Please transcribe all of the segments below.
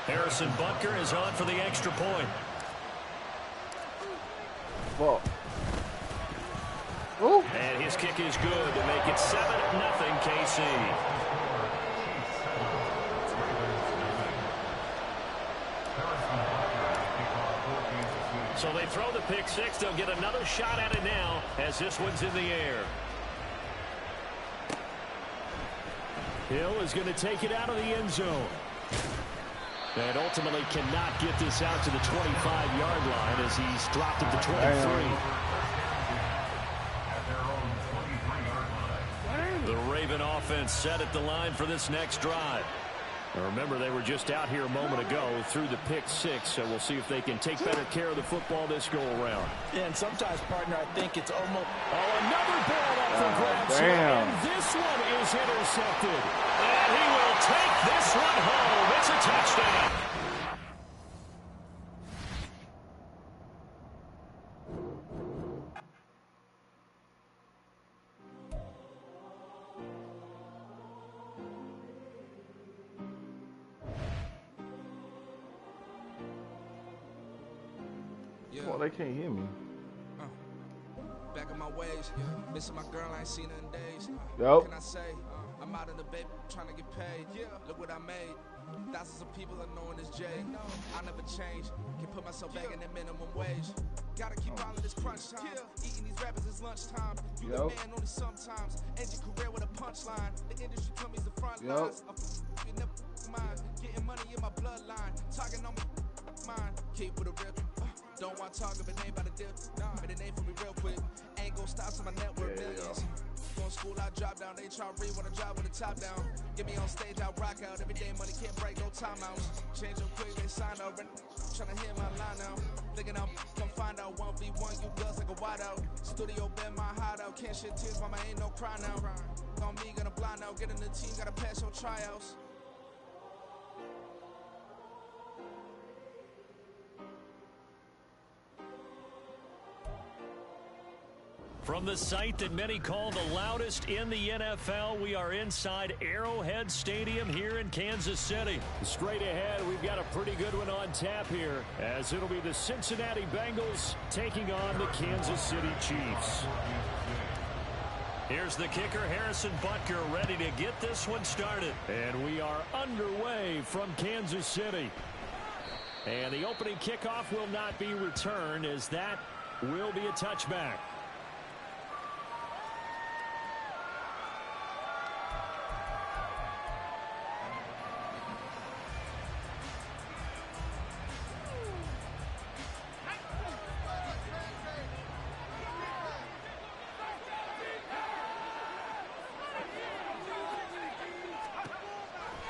Harrison Butker is on for the extra point. Whoa. Ooh. And his kick is good to make it 7-0 KC. So they throw the pick six. They'll get another shot at it now as this one's in the air. Hill is going to take it out of the end zone. And ultimately cannot get this out to the 25-yard line as he's dropped it to 23. The Raven offense set at the line for this next drive. Now remember, they were just out here a moment ago through the pick six, so we'll see if they can take better care of the football this go-around. Yeah, and sometimes, partner, I think it's almost... Oh, another ball up for grabs. And this one is intercepted. And he will take this one home. It's a touchdown. Oh, they can't hear me. Back on my ways, missing my girl, I ain't seen her in days. Yep. What can I say? I'm out in the baby, trying to get paid. Look what I made. Thousands of people are knowing this J. I never change. Can put myself back in the minimum wage. Gotta keep all of this crunch time. Eating these rappers is lunchtime. You the man only sometimes. End your career with a punchline. The industry told me the front lines. You never mind. Getting money in my bloodline. Talking on my mind. Keep with a rip. Don't want to talk if it ain't about a dip. But it ain't for me real quick. Ain't gon' stop till my net worth millions. Going to school, I drop down. They try to read when I drop with the top down. Get me on stage, I rock out. Every day money can't break, no timeouts. Change them quick, they sign up. Tryna hit my line now. Thinking I'm come find out 1v1, you guns like a wideout. Studio been my hideout. Can't shed tears, mama ain't no cry now. On me, gonna blind out. Get in the team, gotta pass your tryouts. From the site that many call the loudest in the NFL, we are inside Arrowhead Stadium here in Kansas City. Straight ahead, we've got a pretty good one on tap here, as it'll be the Cincinnati Bengals taking on the Kansas City Chiefs. Here's the kicker, Harrison Butker, ready to get this one started. And we are underway from Kansas City. And the opening kickoff will not be returned, as that will be a touchback.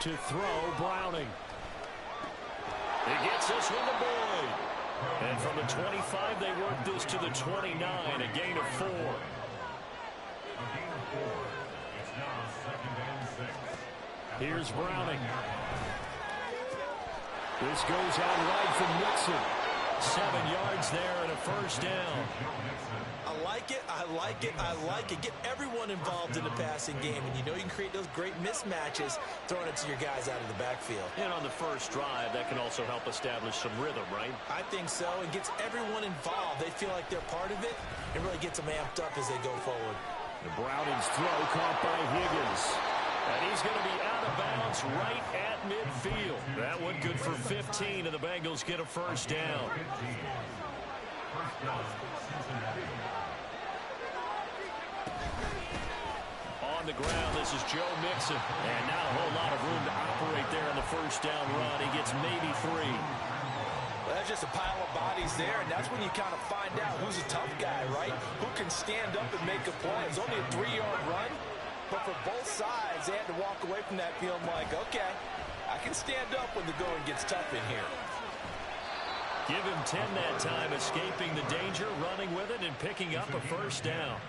To throw, Browning. He gets this one to Boyd. And from the 25, they work this to the 29, a gain of 4. Here's Browning. This goes out right from Nixon. 7 yards there and a first down. I like it, I like it, I like it. Get everyone involved in the passing game, and you know you can create those great mismatches throwing it to your guys out of the backfield. And on the first drive, that can also help establish some rhythm, right? I think so. It gets everyone involved. They feel like they're part of it. It really gets them amped up as they go forward. The Browning's throw caught by Higgins. And he's going to be out of bounds right at midfield. That one good for 15, and the Bengals get a first down. On the ground, this is Joe Mixon. And not a whole lot of room to operate there in the first down run. He gets maybe 3. Well, that's just a pile of bodies there, and that's when you kind of find out who's a tough guy, right? Who can stand up and make a play. It's only a 3-yard run, but for both sides, they had to walk away from that feeling like, okay, I can stand up when the going gets tough in here. Give him 10 that time, escaping the danger, running with it, and picking up a first down.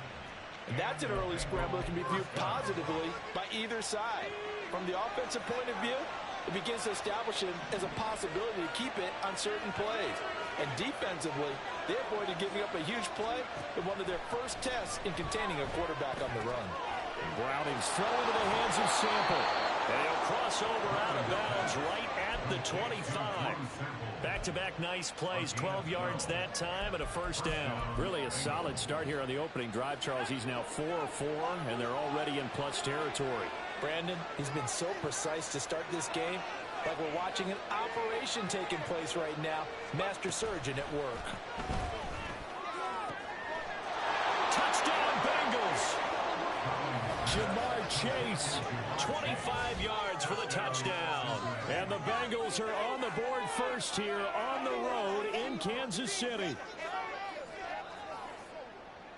And that's an early scramble that can be viewed positively by either side. From the offensive point of view, it begins to establish it as a possibility to keep it on certain plays. And defensively, they avoided giving up a huge play in one of their first tests in containing a quarterback on the run. Browning's throw into the hands of Sample. And he'll cross over out of bounds right at at the 25. Back-to-back nice plays, 12 yards that time and a first down. Really a solid start here on the opening drive, Charles. He's now 4 of 4, and they're already in plus territory. Brandon, he's been so precise to start this game, like we're watching an operation taking place right now. Master surgeon at work. Touchdown, Bengals! Jamar Chase, 25 yards for the touchdown. And the Bengals are on the board first here on the road in Kansas City.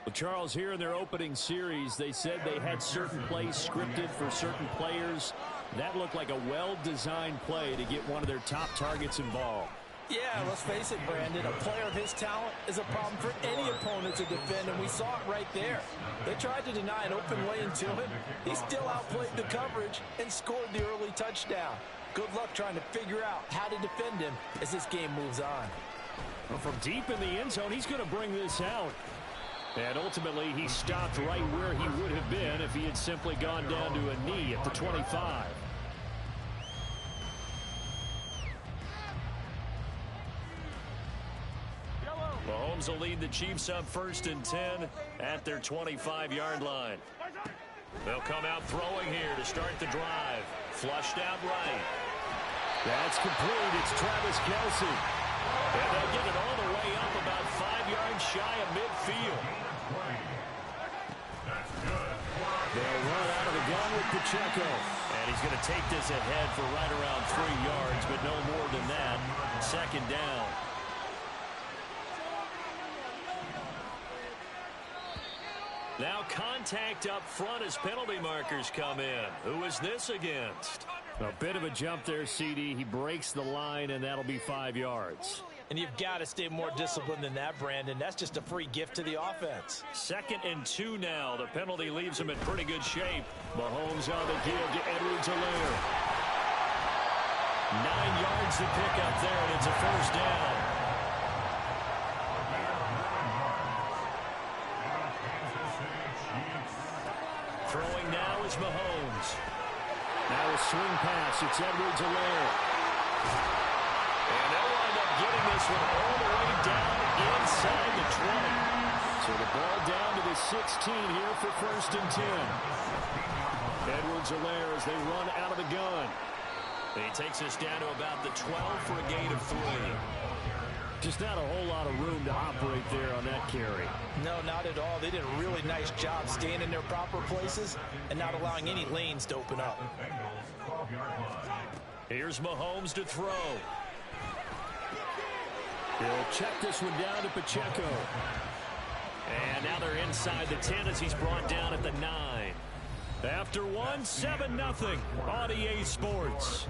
Well, Charles, here in their opening series, they said they had certain plays scripted for certain players. That looked like a well-designed play to get one of their top targets involved. Yeah, let's face it, Brandon. A player of his talent is a problem for any opponent to defend, and we saw it right there. They tried to deny an open lane to him. He still outplayed the coverage and scored the early touchdown. Good luck trying to figure out how to defend him as this game moves on. Well, from deep in the end zone, he's going to bring this out. And ultimately, he stopped right where he would have been if he had simply gone down to a knee at the 25. Mahomes will lead the Chiefs up 1st and 10 at their 25-yard line. They'll come out throwing here to start the drive. Flushed out right. That's complete. It's Travis Kelce. And they'll get it all the way up about 5 yards shy of midfield. They'll run out of the gun with Pacheco. And he's going to take this ahead for right around 3 yards, but no more than that. 2nd down. Now contact up front as penalty markers come in. Who is this against? A bit of a jump there, CD. He breaks the line, and that'll be 5 yards. And you've got to stay more disciplined than that, Brandon. That's just a free gift to the offense. 2nd and 2 now. The penalty leaves him in pretty good shape. Mahomes on the give to Edwards-Helaire. 9 yards to pick up there, and it's a first down. Throwing now is Mahomes. Now a swing pass. It's Edwards-Helaire. And they'll wind up getting this one all the way down inside the 20. So the ball down to the 16 here for 1st and 10. Edwards-Helaire as they run out of the gun. And he takes us down to about the 12 for a gain of 3. Just not a whole lot of room to operate there on that carry. No, not at all. They did a really nice job staying in their proper places and not allowing any lanes to open up. Here's Mahomes to throw. He'll check this one down to Pacheco. And now they're inside the 10 as he's brought down at the 9. After one, 7-0 on EA Sports.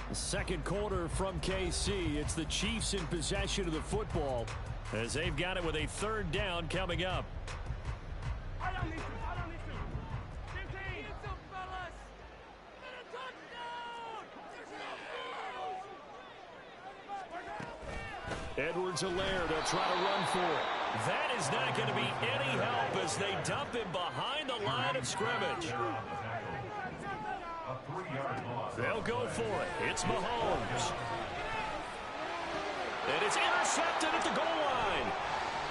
The 2nd quarter from KC. It's the Chiefs in possession of the football as they've got it with a 3rd down coming up. Edwards-Helaire, they'll try to run for it. That is not going to be any help as they dump him behind the line of scrimmage. They'll go for it. It's Mahomes. And it's intercepted at the goal line.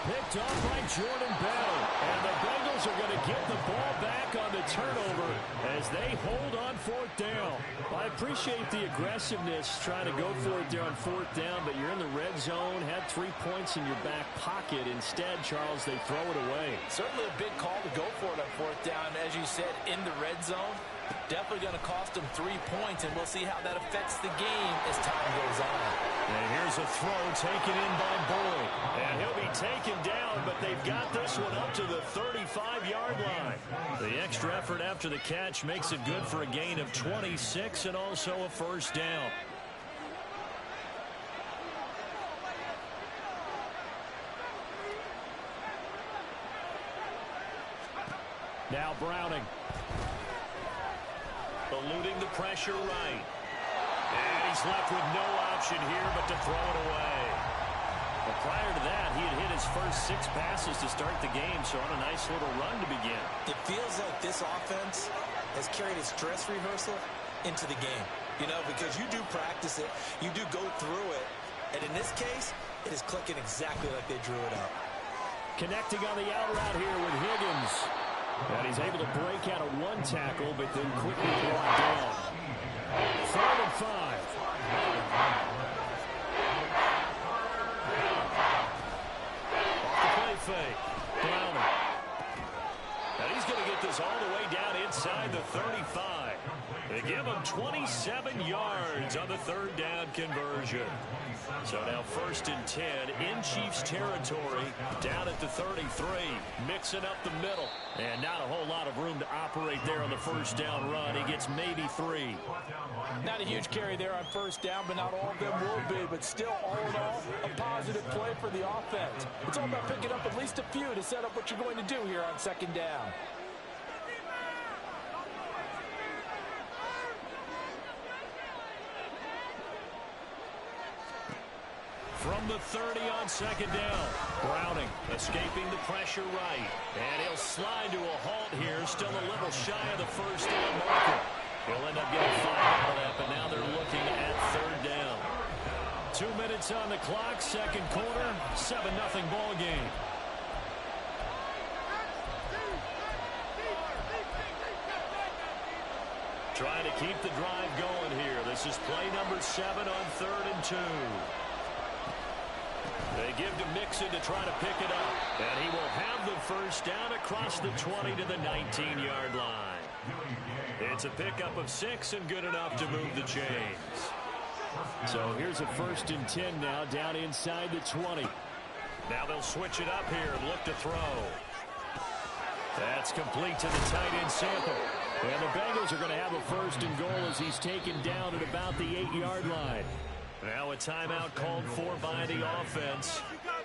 Picked off by Jordan Bell. And the Bengals are going to get the ball back on the turnover as they hold on 4th down. I appreciate the aggressiveness trying to go for it there on 4th down, but you're in the red zone, had 3 points in your back pocket. Instead, Charles, they throw it away. Certainly a big call to go for it on 4th down. As you said, in the red zone. Definitely going to cost them 3 points, and we'll see how that affects the game as time goes on. And here's a throw taken in by Boyd. And he'll be taken down, but they've got this one up to the 35-yard line. The extra effort after the catch makes it good for a gain of 26 and also a first down. Now Browning. Eluding the pressure right. And he's left with no option here but to throw it away. But prior to that, he had hit his first 6 passes to start the game, so on a nice little run to begin. It feels like this offense has carried his dress rehearsal into the game. You know, because you do practice it, you do go through it, and in this case, it is clicking exactly like they drew it up. Connecting on the out route here with Higgins. And he's able to break out of one tackle, but then quickly brought down. 3rd and 5. Off the play fake. Browning. And he's going to get this all the way down inside the 35. They give him 27 yards on the 3rd down conversion. So now 1st and 10 in Chiefs territory, down at the 33, mixing up the middle. And not a whole lot of room to operate there on the 1st down run. He gets maybe 3. Not a huge carry there on 1st down, but not all of them will be. But still, all in all, a positive play for the offense. It's all about picking up at least a few to set up what you're going to do here on 2nd down. From the 30 on 2nd down. Browning escaping the pressure right. And he'll slide to a halt here. Still a little shy of the 1st down marker. He'll end up getting 5 out of that, but now they're looking at 3rd down. 2 minutes on the clock, 2nd quarter, 7-0 ball game. Trying to keep the drive going here. This is play number 7 on 3rd and 2. They give to Mixon to try to pick it up. And he will have the 1st down across the 20 to the 19-yard line. It's a pickup of 6 and good enough to move the chains. So here's a 1st and 10 now down inside the 20. Now they'll switch it up here and look to throw. That's complete to the tight end Sample. And the Bengals are going to have a 1st and goal as he's taken down at about the 8-yard line. Now a timeout called for by the offense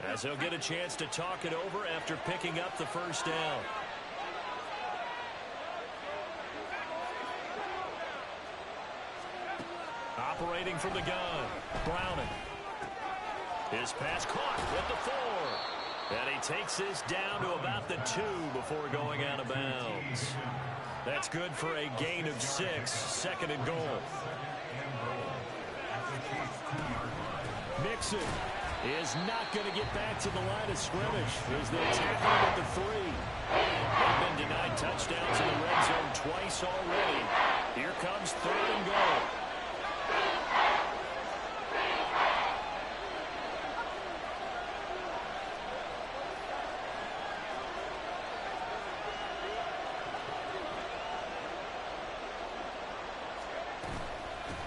as he'll get a chance to talk it over after picking up the 1st down. Operating from the gun, Browning. His pass caught at the 4. And he takes this down to about the 2 before going out of bounds. That's good for a gain of 6, 2nd and goal. Mixon is not going to get back to the line of scrimmage as they tackle him at the 3. They've been denied touchdowns in the red zone twice already. Here comes 3rd and goal.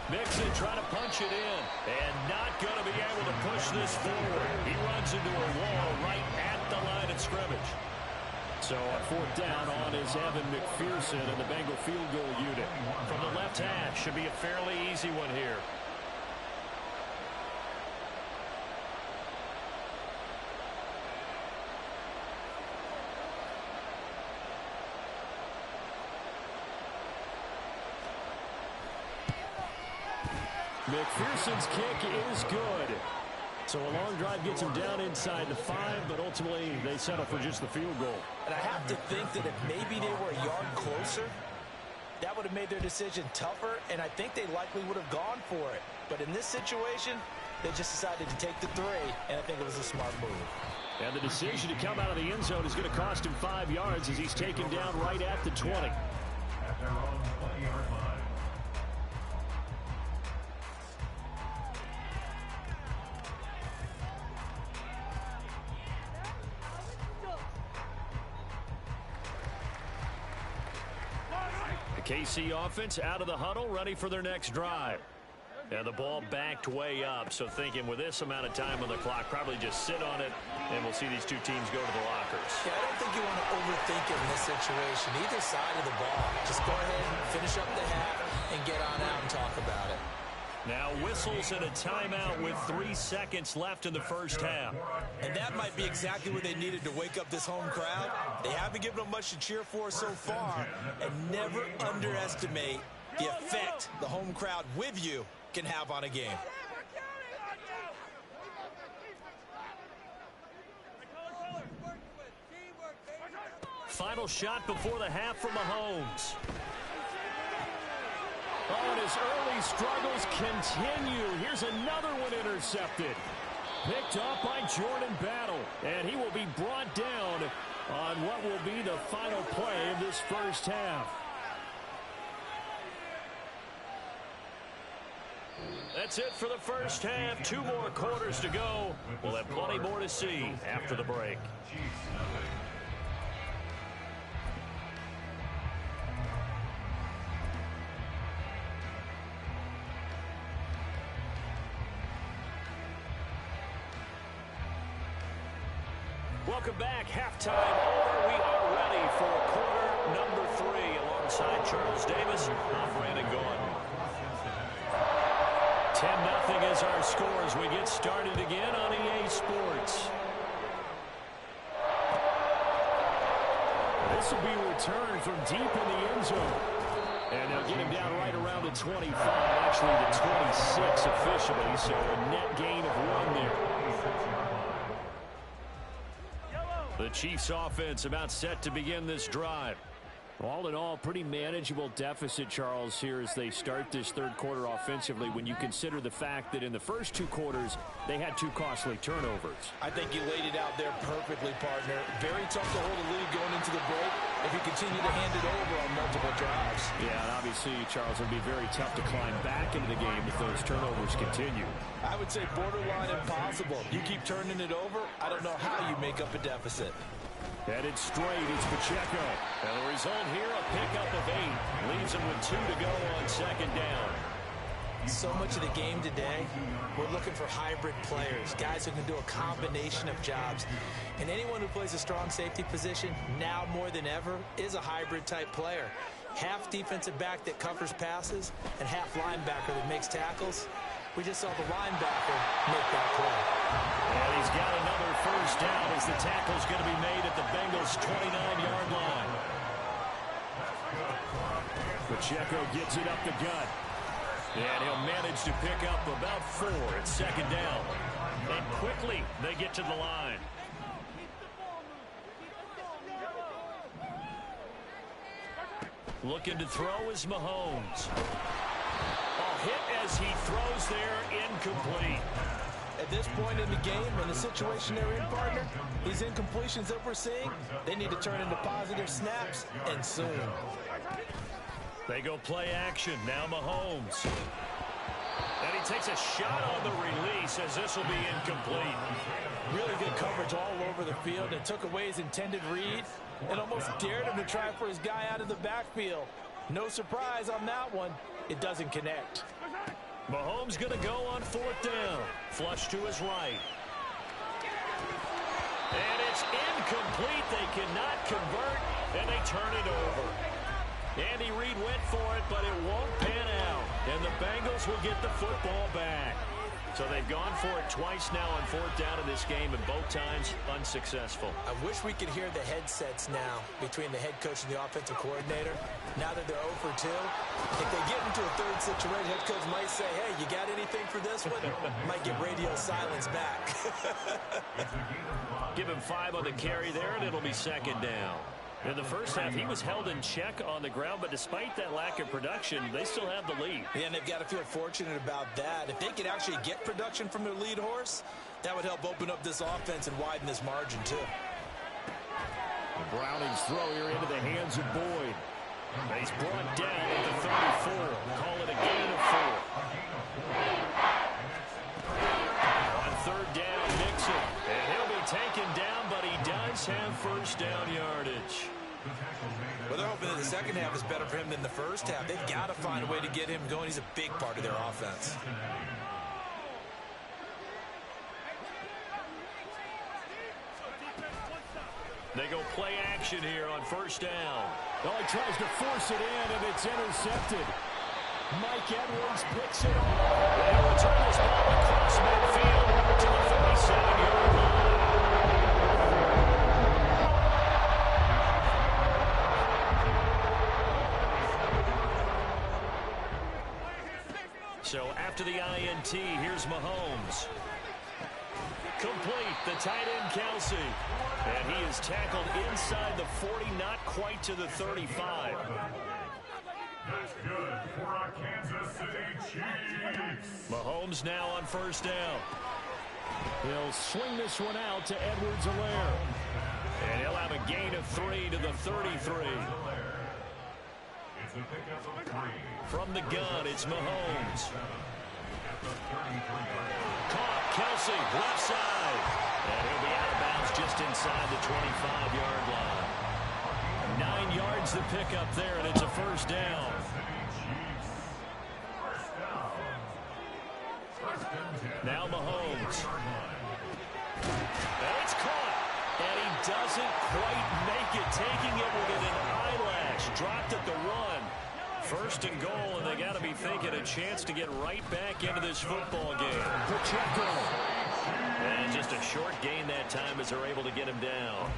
Mixon trying to punch it in and not going to be able to push this forward. He runs into a wall right at the line of scrimmage. So on 4th down on is Evan McPherson and the Bengal field goal unit. From the left hash, should be a fairly easy one here. McPherson's kick is good. So a long drive gets him down inside the 5, but ultimately they settle for just the field goal. And I have to think that if maybe they were a yard closer, that would have made their decision tougher, and I think they likely would have gone for it. But in this situation, they just decided to take the 3, and I think it was a smart move. And the decision to come out of the end zone is going to cost him 5 yards as he's taken down right at the 20. KC offense out of the huddle, ready for their next drive. And the ball backed way up, so thinking with this amount of time on the clock, probably just sit on it, and we'll see these two teams go to the lockers. Yeah, I don't think you want to overthink it in this situation. Either side of the ball. Just go ahead and finish up the half and get on out and talk about it. Now whistles and a timeout with 3 seconds left in the 1st half. And that might be exactly what they needed to wake up this home crowd. They haven't given them much to cheer for so far. And never underestimate the effect the home crowd with you can have on a game. Final shot before the half from Mahomes. Oh, and his early struggles continue. Here's another one intercepted. Picked up by Jordan Battle. And he will be brought down on what will be the final play of this first half. That's it for the first half. 2 more quarters to go. We'll have plenty more to see after the break. Welcome back. Halftime over. We are ready for quarter number 3 alongside Charles Davis. I'm Brandon Gordon. 10-0 is our score as we get started again on EA Sports. This will be returned from deep in the end zone. And they'll get him down right around the 25, actually the 26 officially, so a net gain of 1 there. The Chiefs offense about set to begin this drive. All in all, pretty manageable deficit, Charles, here as they start this third quarter offensively when you consider the fact that in the first 2 quarters, they had 2 costly turnovers. I think you laid it out there perfectly, partner. Very tough to hold a lead going into the break if you continue to hand it over on multiple drives. Yeah, and obviously, Charles, it would be very tough to climb back into the game if those turnovers continue. I would say borderline impossible. You keep turning it over, I don't know how you make up a deficit. Headed straight, it's Pacheco. And the result here, a pickup of 8. Leaves him with 2 to go on second down. So much of the game today, we're looking for hybrid players, guys who can do a combination of jobs. And anyone who plays a strong safety position, now more than ever, is a hybrid type player. Half defensive back that covers passes and half linebacker that makes tackles. We just saw the linebacker make that play. And he's got another first down as the tackle's going to be made at the Bengals' 29-yard line. Pacheco gets it up the gut. And he'll manage to pick up about 4 at second down. And quickly, they get to the line. Looking to throw is Mahomes. Hit as he throws there, incomplete. At this point in the game, in the situation they're in, partner, these incompletions that we're seeing, they need to turn into positive snaps, and soon. They go play action. Now Mahomes. And he takes a shot on the release as this will be incomplete. Really good coverage all over the field. It took away his intended read and almost dared him to try for his guy out of the backfield. No surprise on that one. It doesn't connect. Mahomes going to go on 4th down. Flush to his right. And it's incomplete. They cannot convert, and they turn it over. Andy Reid went for it, but it won't pan out. And the Bengals will get the football back. So they've gone for it twice now on 4th down in this game, and both times unsuccessful. I wish we could hear the headsets now between the head coach and the offensive coordinator. Now that they're 0 for 2, if they get into a third situation, head coach might say, hey, you got anything for this one? Might get radio silence back. Give him 5 on the carry there, and it'll be second down. In the first half, he was held in check on the ground, but despite that lack of production, they still have the lead. Yeah, and they've got to feel fortunate about that. If they could actually get production from their lead horse, that would help open up this offense and widen this margin, too. Browning's throw here into the hands of Boyd. And he's brought down at the 34. Call it a gain of 4. On 3rd down, Nixon. And he'll be taken down, but he does have first down yardage. Well, they're hoping that the second half is better for him than the first half. They've got to find a way to get him going. He's a big part of their offense. They go play action here on first down. Oh, he tries to force it in, and it's intercepted. Mike Edwards picks it off. They'll return this ball across midfield to the 47-yard line. So after the INT, here's Mahomes. Complete, the tight end Kelsey. And he is tackled inside the 40, not quite to the 35. That's good. Mahomes now on first down. He'll swing this one out to Edwards-Helaire. And he'll have a gain of 3 to the 33. From the gun, it's Mahomes. Caught, Kelsey, left side. And he'll be out of bounds just inside the 25-yard line. 9 yards the pickup there, and it's a first down. Now Mahomes. And it's caught. And he doesn't quite make it, taking it within an eyelash. Dropped at the 1. First and goal, and they got to be thinking a chance to get right back into this football game. Pacheco. And just a short gain that time as they're able to get him down.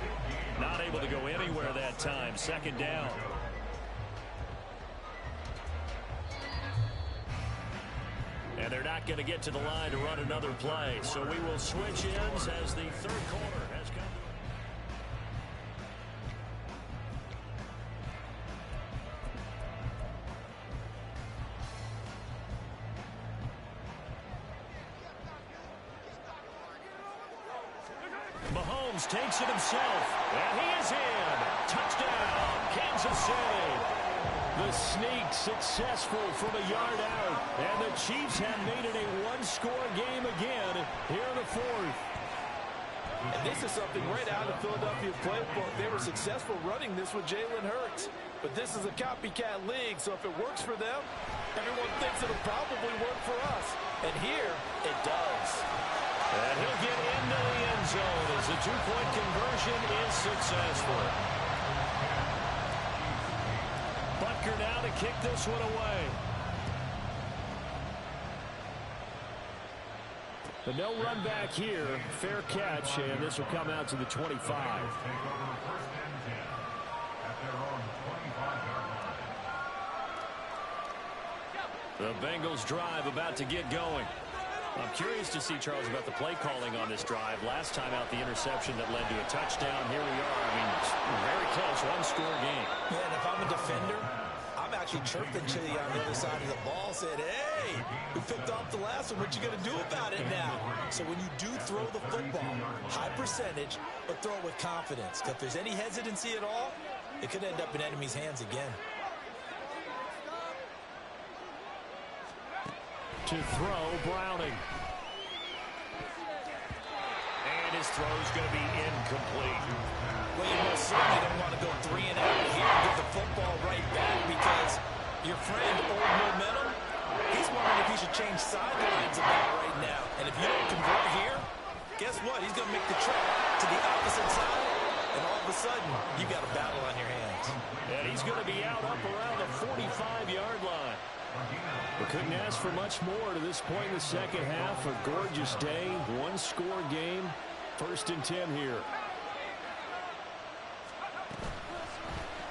Not able to go anywhere that time. Second down. And they're not going to get to the line to run another play. So we will switch ends as the third quarter has come to. Mahomes takes it himself. And he is in. Touchdown, Kansas City. The sneak successful from a yard out. And the Chiefs have made it a one-score game again here in the fourth. And this is something right out of Philadelphia's playbook. They were successful running this with Jalen Hurts. But this is a copycat league, so if it works for them, everyone thinks it'll probably work for us. And here, it does. And he'll get into the end zone as the two-point conversion is successful. Butker now to kick this one away. But no run back here. Fair catch, and this will come out to the 25. The Bengals drive about to get going. I'm curious to see, Charles, about the play calling on this drive. Last time out, the interception that led to a touchdown. Here we are. I mean, very close, one-score game. Yeah, and if I'm a defender, I'm actually chirping to you on the other side of the ball, said, hey, we picked off the last one. What you going to do about it now? So when you do throw the football, high percentage, but throw it with confidence. If there's any hesitancy at all, it could end up in enemy's hands again. To throw, Browning. And his throw is going to be incomplete. Well, you most certainly don't want to go 3 and out here and get the football right back because your friend, Old Momentum, he's wondering if he should change sidelines about right now. And if you don't convert here, guess what? He's going to make the trip to the opposite side, and all of a sudden, you've got a battle on your hands. And he's going to be out up around the 45-yard line. We couldn't ask for much more to this point in the second half. A gorgeous day, one-score game. First and 10 here.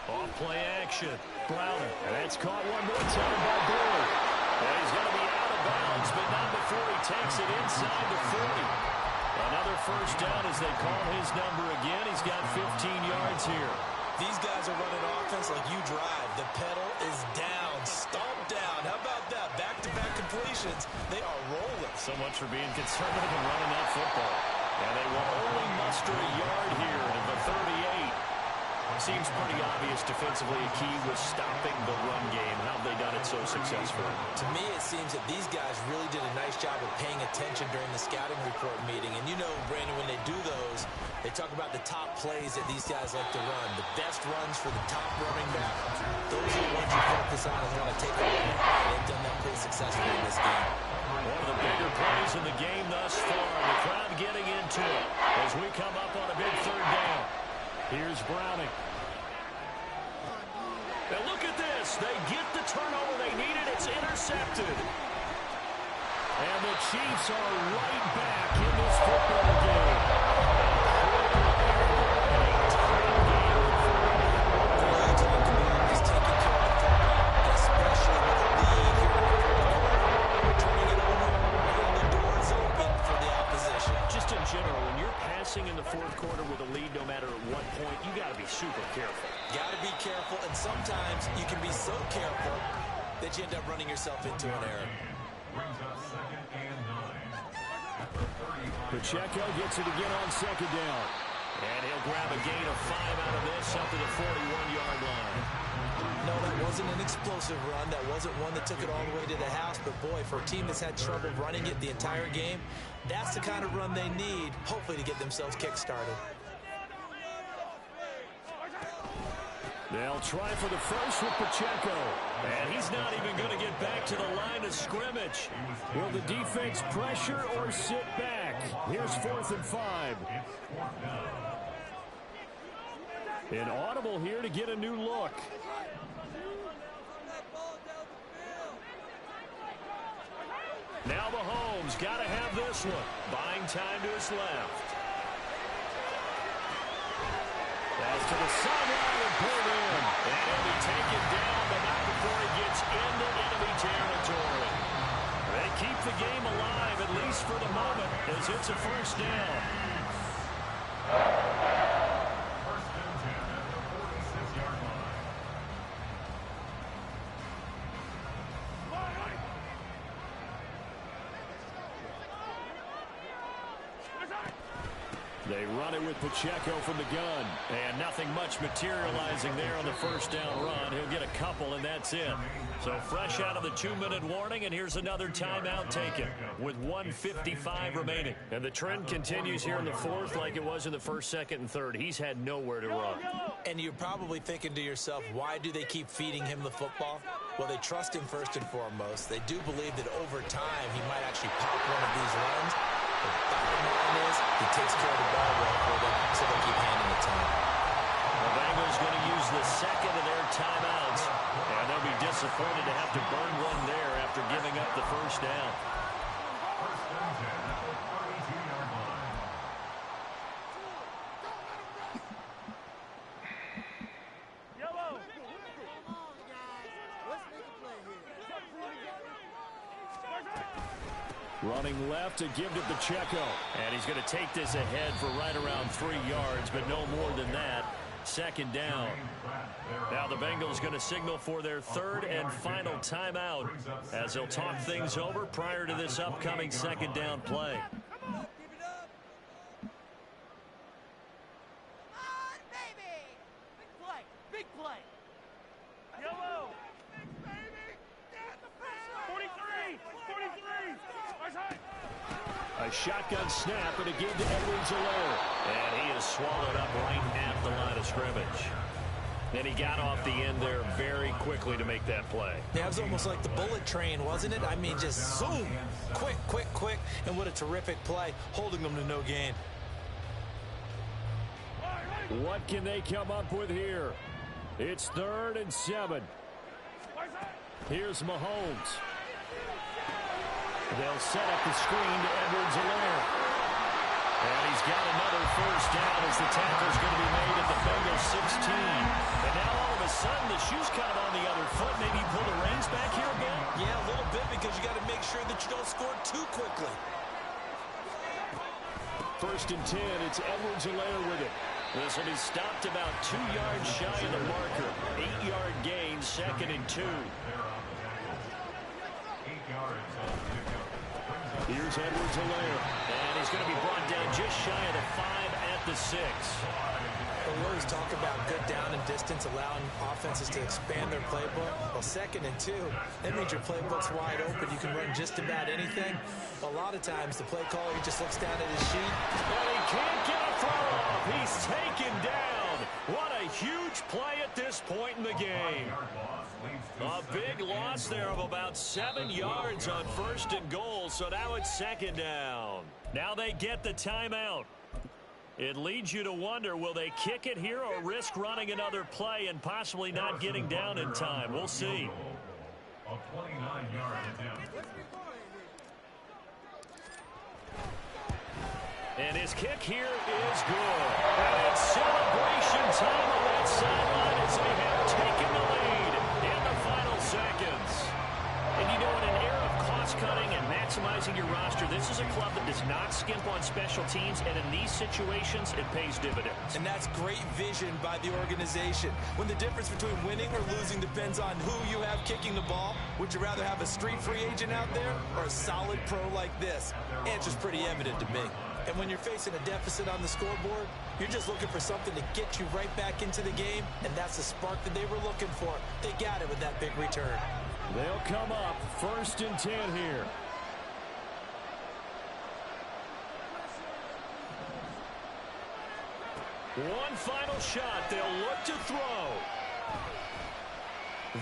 Off play action. Browning. And that's caught one more time by Boyd. And he's going to be out of bounds, but not before he takes it inside the 40. Another first down as they call his number again. He's got 15 yards here. These guys are running offense like you drive. The pedal is down, stomped down. How about that? Back-to-back completions. They are rolling. So much for being conservative and running that football. And they will only muster a yard here to the 38. Seems pretty obvious defensively a key was stopping the run game. How have they done it so successfully? To me, it seems that these guys really did a nice job of paying attention during the scouting report meeting. And you know, Brandon, when they do those, they talk about the top plays that these guys like to run. The best runs for the top running back. Those are the ones you focus on and want to take away. They've done that pretty successfully in this game. One of the bigger plays in the game thus far. The crowd getting into it as we come up on a big third down. Here's Browning. Now look at this. They get the turnover they needed. It's intercepted. And the Chiefs are right back in this football game. Especially with the lead here in the fourth quarter. Turning it over, getting the doors open for the opposition. Just in general, when you're passing in the fourth quarter with a lead, no matter at what point, you got to be super careful. Got to be careful, and sometimes you can be so careful that you end up running yourself into an error. Pacheco gets it again on second down. And he'll grab a gain of 5 out of this up to the 41-yard line. No, that wasn't an explosive run. That wasn't one that took it all the way to the house. But, boy, for a team that's had trouble running it the entire game, that's the kind of run they need, hopefully, to get themselves kick-started. They'll try for the first with Pacheco. And he's not even going to get back to the line of scrimmage. Will the defense pressure or sit back? Here's 4th and 5. An audible here to get a new look. Now Mahomes got to have this one. Buying time to his left. That's to the sideline and pulled in. And he'll be taken down, but not before he gets into enemy territory. They keep the game alive, at least for the moment, as it's a first down. They run it with Pacheco from the gun. And nothing much materializing there on the first down run. He'll get a couple, and that's it. So fresh out of the 2-minute warning, and here's another timeout taken with 1:55 remaining. And the trend continues here in the fourth like it was in the first, second, and third. He's had nowhere to run. And you're probably thinking to yourself, why do they keep feeding him the football? Well, they trust him first and foremost. They do believe that over time he might actually pop one of these runs. The bottom line is he takes care of the ball well for them, so they keep handing it to him. The Bengals going to use the second of their timeouts, and they'll be disappointed to have to burn one there after giving up the first down. Running left to give to Pacheco. And he's going to take this ahead for right around 3 yards, but no more than that. Second down. Now the Bengals going to signal for their third and final timeout as they'll talk things over prior to this upcoming second down play. A shotgun snap and a give to Edwards-Helaire. And he is swallowed up right at the line of scrimmage. And he got off the end there very quickly to make that play. Yeah, it was almost like the bullet train, wasn't it? I mean, just zoom. Quick, quick, quick. And what a terrific play, holding them to no gain. What can they come up with here? It's 3rd and 7. Here's Mahomes. They'll set up the screen to Edwards-Helaire. And he's got another first down as the tackle's going to be made at the Bengals 16. And now all of a sudden the shoe's kind of on the other foot. Maybe you pull the reins back here again? Yeah, a little bit because you got to make sure that you don't score too quickly. 1st and 10, it's Edwards-Helaire with it. This will be stopped about 2 yards shy of the marker. 8-yard gain, 2nd and 2. Here's Edwards-Helaire. And he's going to be brought down just shy of the 5 at the 6. We always talk about good down and distance, allowing offenses to expand their playbook. Well, 2nd and 2, that means your playbook's wide open. You can run just about anything. A lot of times, the play caller, he just looks down at his sheet. And he can't get a throw off. He's taken down. What a huge play at this point in the game. A big loss there of about 7 yards on 1st and goal, so now it's 2nd down. Now they get the timeout. It leads you to wonder, will they kick it here or risk running another play and possibly not getting down in time? We'll see. A 29-yard attempt. And his kick here is good. And it's celebration time on that sideline as they have taken the lead in the final seconds. And you know, in an era of cost-cutting and match maximizing your roster, this is a club that does not skimp on special teams, and in these situations, it pays dividends. And that's great vision by the organization. When the difference between winning or losing depends on who you have kicking the ball, would you rather have a street free agent out there or a solid pro like this? Answer's pretty evident to me. And when you're facing a deficit on the scoreboard, you're just looking for something to get you right back into the game, and that's the spark that they were looking for. They got it with that big return. They'll come up 1st and 10 here. One final shot. They'll look to throw.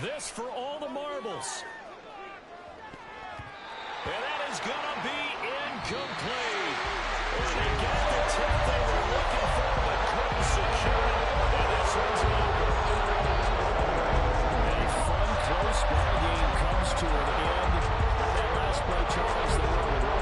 This for all the marbles. And that is going to be incomplete. And they get